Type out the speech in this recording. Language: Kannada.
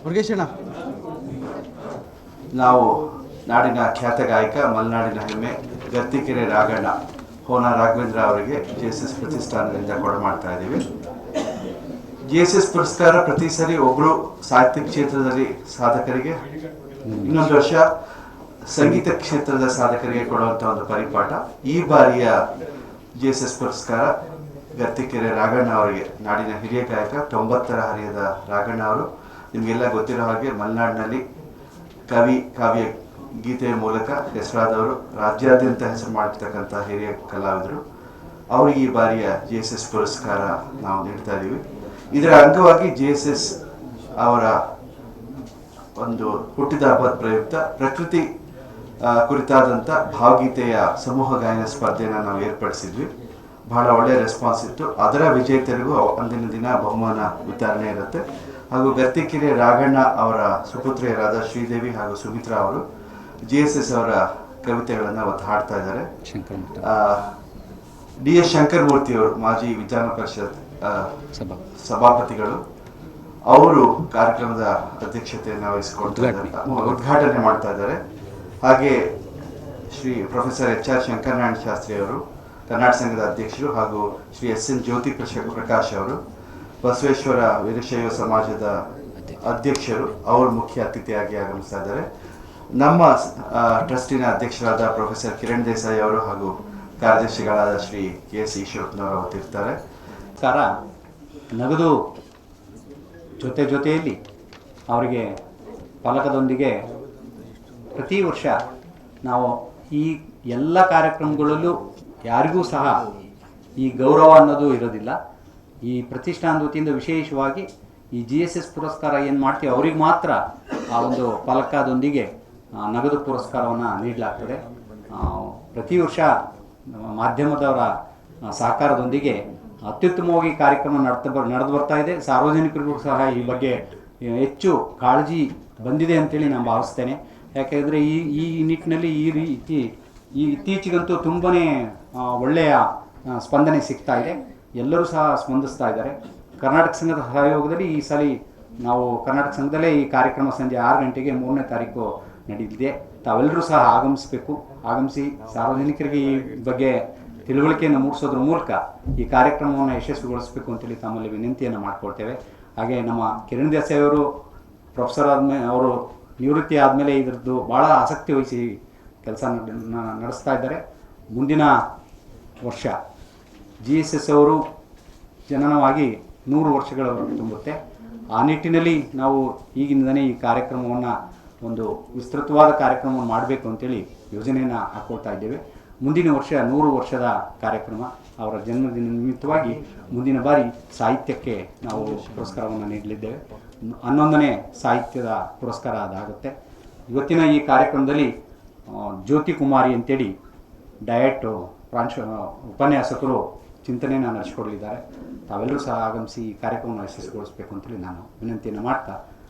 ಮುರುಗೇಶಣ್ಣ, ನಾವು ನಾಡಿನ ಖ್ಯಾತ ಗಾಯಕ, ಮಲೆನಾಡಿನ ಹೆಮ್ಮೆ ಗರ್ತಿಕೆರೆ ರಾಘಣ್ಣ ಹೋನ ರಾಘವೇಂದ್ರ ಅವರಿಗೆ JSS ಪ್ರತಿಷ್ಠಾನದಿಂದ ಕೊಡಮಾಡ್ತಾ ಇದ್ದೀವಿ. JSS ಪುರಸ್ಕಾರ ಪ್ರತಿ ಸರಿ ಒಬ್ಬರು ಸಾಹಿತ್ಯ ಕ್ಷೇತ್ರದಲ್ಲಿ ಸಾಧಕರಿಗೆ, ಇನ್ನೊಂದು ವರ್ಷ ಸಂಗೀತ ಕ್ಷೇತ್ರದ ಸಾಧಕರಿಗೆ ಕೊಡುವಂಥ ಒಂದು ಪರಿಪಾಠ. ಈ ಬಾರಿಯ JSS ಪುರಸ್ಕಾರ ಗರ್ತಿಕೆರೆ ರಾಘಣ್ಣ ಅವರಿಗೆ, ನಾಡಿನ ಹಿರಿಯ ಗಾಯಕ 90ರ ಹರಿಯದ ರಾಘಣ್ಣ ಅವರು. ನಿಮಗೆಲ್ಲ ಗೊತ್ತಿರೋ ಹಾಗೆ ಮಲೆನಾಡಿನಲ್ಲಿ ಕವಿ, ಕಾವ್ಯ ಗೀತೆಯ ಮೂಲಕ ಹೆಸರಾದವರು, ರಾಜ್ಯಾದ್ಯಂತ ಹೆಸರು ಮಾಡಿರ್ತಕ್ಕಂಥ ಹಿರಿಯ ಕಲಾವಿದರು. ಅವರಿಗೆ ಈ ಬಾರಿಯ JSS ಪುರಸ್ಕಾರ ನಾವು ನೀಡ್ತಾ ಇದ್ದೀವಿ. ಇದರ ಅಂಗವಾಗಿ JSS ಅವರ ಒಂದು ಹುಟ್ಟಿದ ಹಬ್ಬದ ಪ್ರಯುಕ್ತ ಪ್ರಕೃತಿ ಕುರಿತಾದಂಥ ಭಾವಗೀತೆಯ ಸಮೂಹ ಗಾಯನ ಸ್ಪರ್ಧೆಯನ್ನು ನಾವು ಏರ್ಪಡಿಸಿದ್ವಿ. ಬಹಳ ಒಳ್ಳೆಯ ರೆಸ್ಪಾನ್ಸ್ ಇತ್ತು. ಅದರ ವಿಜೇತರಿಗೂ ಅಂದಿನ ದಿನ ಬಹುಮಾನ ವಿತರಣೆ ಇರುತ್ತೆ. ಹಾಗೂ ಗರ್ತಿಕೆರೆ ರಾಘಣ್ಣ ಅವರ ಸುಪುತ್ರಿಯರಾದ ಶ್ರೀದೇವಿ ಹಾಗೂ ಸುಮಿತ್ರಾ ಅವರು JSS ಅವರ ಕವಿತೆಗಳನ್ನು ಅವತ್ತು ಹಾಡ್ತಾ ಇದ್ದಾರೆ. DS ಶಂಕರಮೂರ್ತಿ ಅವರು, ಮಾಜಿ ವಿಧಾನ ಪರಿಷತ್ ಸಭಾಪತಿಗಳು, ಅವರು ಕಾರ್ಯಕ್ರಮದ ಅಧ್ಯಕ್ಷತೆಯನ್ನು ಉದ್ಘಾಟನೆ ಮಾಡ್ತಾ ಇದ್ದಾರೆ. ಹಾಗೆ ಶ್ರೀ ಪ್ರೊಫೆಸರ್ HR ಶಂಕರನಾರಾಯಣ ಶಾಸ್ತ್ರಿ ಅವರು, ಕರ್ನಾಟಕ ಸಂಘದ ಅಧ್ಯಕ್ಷರು, ಹಾಗೂ ಶ್ರೀ SN ಜ್ಯೋತಿ ಪ್ರಕಾಶ್ ಅವರು, ಬಸವೇಶ್ವರ ವೀರಶೈವ ಸಮಾಜದ ಅಧ್ಯಕ್ಷರು, ಅವರು ಮುಖ್ಯ ಅತಿಥಿಯಾಗಿ ಆಗಮಿಸ್ತಾ ಇದ್ದಾರೆ. ನಮ್ಮ ಟ್ರಸ್ಟಿನ ಅಧ್ಯಕ್ಷರಾದ ಪ್ರೊಫೆಸರ್ ಕಿರಣ್ ದೇಸಾಯಿ ಅವರು ಹಾಗೂ ಕಾರ್ಯದರ್ಶಿಗಳಾದ ಶ್ರೀ KS ಈಶ್ವರಪ್ಪನವರು ಅವತ್ತಿರ್ತಾರೆ. ನಗದು ಜೊತೆಯಲ್ಲಿ ಅವರಿಗೆ ಫಲಕದೊಂದಿಗೆ ಪ್ರತಿ ವರ್ಷ ನಾವು ಈ ಎಲ್ಲ ಕಾರ್ಯಕ್ರಮಗಳಲ್ಲೂ ಯಾರಿಗೂ ಸಹ ಈ ಗೌರವ ಅನ್ನೋದು ಇರೋದಿಲ್ಲ. ಈ ಪ್ರತಿಷ್ಠಾನದ ವತಿಯಿಂದ ವಿಶೇಷವಾಗಿ ಈ JSS ಪುರಸ್ಕಾರ ಏನು ಮಾಡ್ತೀವಿ ಅವ್ರಿಗೆ ಮಾತ್ರ ಆ ಒಂದು ಫಲಕದೊಂದಿಗೆ ನಗದು ಪುರಸ್ಕಾರವನ್ನು ನೀಡಲಾಗ್ತದೆ. ಪ್ರತಿ ವರ್ಷ ಮಾಧ್ಯಮದವರ ಸಹಕಾರದೊಂದಿಗೆ ಅತ್ಯುತ್ತಮವಾಗಿ ಕಾರ್ಯಕ್ರಮ ನಡೆದು ಬರ್ತಾ ಇದೆ. ಸಾರ್ವಜನಿಕರಿಗೂ ಸಹ ಈ ಬಗ್ಗೆ ಹೆಚ್ಚು ಕಾಳಜಿ ಬಂದಿದೆ ಅಂತೇಳಿ ನಾನು ಭಾವಿಸ್ತೇನೆ. ಯಾಕೆಂದರೆ ಈ ನಿಟ್ಟಿನಲ್ಲಿ ಈ ರೀತಿ ಇತ್ತೀಚೆಗಂತೂ ತುಂಬಾ ಒಳ್ಳೆಯ ಸ್ಪಂದನೆ ಸಿಗ್ತಾ ಇದೆ. ಎಲ್ಲರೂ ಸಹ ಸ್ಪಂದಿಸ್ತಾ ಇದ್ದಾರೆ. ಕರ್ನಾಟಕ ಸಂಘದ ಸಹಯೋಗದಲ್ಲಿ ಈ ಸಲ ನಾವು ಕರ್ನಾಟಕ ಸಂಘದಲ್ಲೇ ಈ ಕಾರ್ಯಕ್ರಮ ಸಂಜೆ 6 ಗಂಟೆಗೆ 3ನೇ ತಾರೀಕು ನಡೆದಿದೆ. ತಾವೆಲ್ಲರೂ ಸಹ ಆಗಮಿಸಿ ಸಾರ್ವಜನಿಕರಿಗೆ ಈ ಬಗ್ಗೆ ತಿಳುವಳಿಕೆಯನ್ನು ಮೂಡಿಸೋದ್ರ ಮೂಲಕ ಈ ಕಾರ್ಯಕ್ರಮವನ್ನು ಯಶಸ್ವಿಗೊಳಿಸಬೇಕು ಅಂತೇಳಿ ತಮ್ಮಲ್ಲಿ ವಿನಂತಿಯನ್ನು ಮಾಡಿಕೊಳ್ತೇವೆ. ಹಾಗೆ ನಮ್ಮ ಕಿರಣ್ ದೇಸಾಯಿ ಅವರು ಪ್ರೊಫೆಸರ್ ಆದಮೇಲೆ, ಅವರು ನಿವೃತ್ತಿ ಆದಮೇಲೆ ಇದರದ್ದು ಭಾಳ ಆಸಕ್ತಿ ವಹಿಸಿ ಕೆಲಸ ನಡೆಸ್ತಾ ಇದ್ದಾರೆ. ಮುಂದಿನ ವರ್ಷ JSS ಅವರು ಜನನವಾಗಿ 100 ವರ್ಷಗಳು ತುಂಬುತ್ತೆ. ಆ ನಿಟ್ಟಿನಲ್ಲಿ ನಾವು ಈಗಿಂದಲೇ ಈ ಕಾರ್ಯಕ್ರಮವನ್ನು ಒಂದು ವಿಸ್ತೃತವಾದ ಕಾರ್ಯಕ್ರಮವನ್ನು ಮಾಡಬೇಕು ಅಂತೇಳಿ ಯೋಜನೆಯನ್ನು ಹಾಕ್ಕೊಳ್ತಾ ಇದ್ದೇವೆ. ಮುಂದಿನ ವರ್ಷ 100 ವರ್ಷದ ಕಾರ್ಯಕ್ರಮ, ಅವರ ಜನ್ಮದಿನ ನಿಮಿತ್ತವಾಗಿ ಮುಂದಿನ ಬಾರಿ ಸಾಹಿತ್ಯಕ್ಕೆ ನಾವು ಪುರಸ್ಕಾರವನ್ನು ನೀಡಲಿದ್ದೇವೆ. 11ನೇ ಸಾಹಿತ್ಯದ ಪುರಸ್ಕಾರ ಅದಾಗುತ್ತೆ. ಇವತ್ತಿನ ಈ ಕಾರ್ಯಕ್ರಮದಲ್ಲಿ ಜ್ಯೋತಿ ಕುಮಾರಿ ಅಂತೇಳಿ ಡಯಟ್ ಉಪನ್ಯಾಸಕರು ಚಿಂತನೆಯನ್ನು ನಡೆಸಿಕೊಡಲಿದ್ದಾರೆ. ತಾವೆಲ್ಲರೂ ಸಹ ಆಗಮಿಸಿ ಈ ಕಾರ್ಯಕ್ರಮವನ್ನು ಯಶಸ್ವಿಗೊಳಿಸಬೇಕು ಅಂತೇಳಿ ನಾನು ವಿನಂತಿಯನ್ನು ಮಾಡ್ತಾ